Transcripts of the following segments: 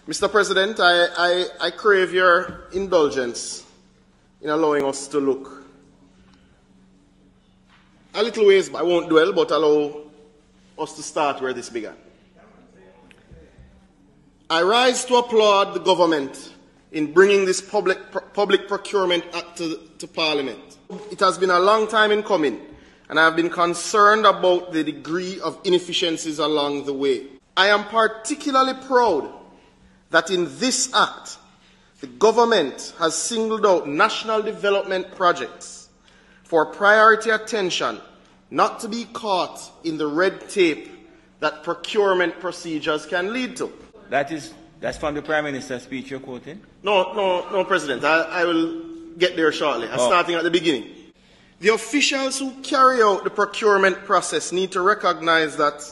Mr. President, I crave your indulgence in allowing us to look a little ways, I won't dwell, but allow us to start where this began. I rise to applaud the government in bringing this Public Procurement Act to Parliament. It has been a long time in coming, and I have been concerned about the degree of inefficiencies along the way. I am particularly proud that in this Act, the government has singled out national development projects for priority attention, not to be caught in the red tape that procurement procedures can lead to. That's from the Prime Minister's speech you're quoting? No, President. I will get there shortly. Starting at the beginning. The officials who carry out the procurement process need to recognize that,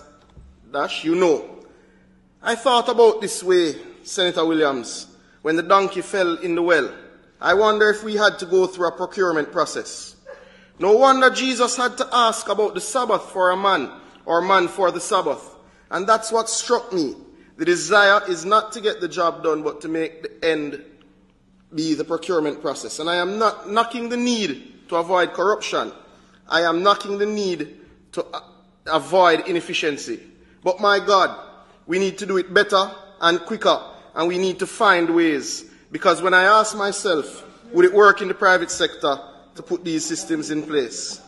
I thought about this way, Senator Williams, when the donkey fell in the well. I wonder if we had to go through a procurement process. No wonder Jesus had to ask about the Sabbath for a man, or man for the Sabbath. And that's what struck me. The desire is not to get the job done, but to make the end be the procurement process. And I am not knocking the need to avoid corruption. I am knocking the need to avoid inefficiency. But my God, we need to do it better and quicker, and we need to find ways. Because when I ask myself, would it work in the private sector to put these systems in place?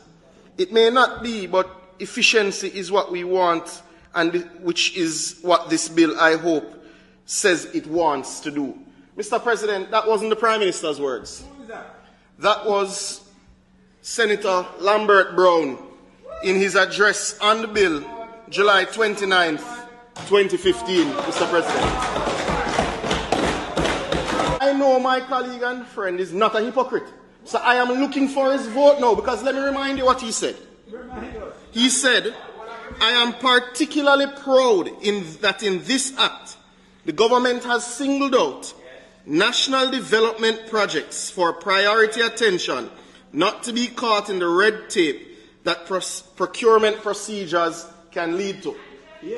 It may not be, but efficiency is what we want, and which is what this bill, I hope, says it wants to do. Mr. President, that wasn't the Prime Minister's words. Who is that? That was Senator Lambert Brown in his address on the bill, July 29th, 2015, Mr. President. I know my colleague and friend is not a hypocrite. So I am looking for his vote now, because let me remind you what he said. He said, I am particularly proud that in this Act, the government has singled out national development projects for priority attention, not to be caught in the red tape that procurement procedures can lead to.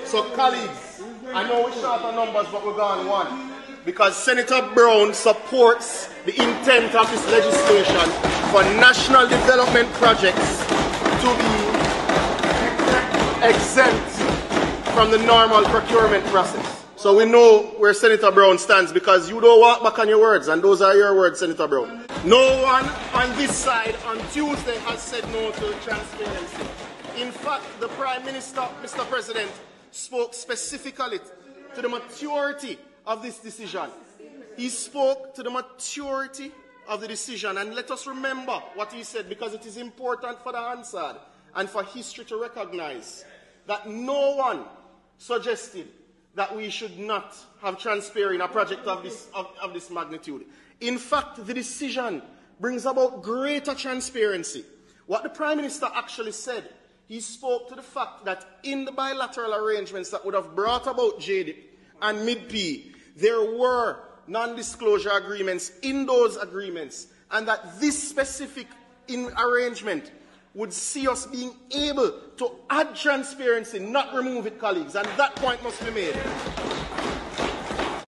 So colleagues, I know we're short on numbers, but we're going one. Because Senator Brown supports the intent of this legislation for national development projects to be exempt from the normal procurement process. So we know where Senator Brown stands, because you don't walk back on your words, and those are your words, Senator Brown. No one on this side on Tuesday has said no to transparency. In fact, the Prime Minister, Mr. President, spoke specifically to the maturity of this decision. He spoke to the maturity of the decision, and let us remember what he said, because it is important for the Hansard and for history to recognize that no one suggested that we should not have transparency in a project of this magnitude. In fact, the decision brings about greater transparency. What the Prime Minister actually said, he spoke to the fact that in the bilateral arrangements that would have brought about JDIP and MIDP, there were non-disclosure agreements in those agreements, and that this specific arrangement would see us being able to add transparency, not remove it, colleagues, and that point must be made.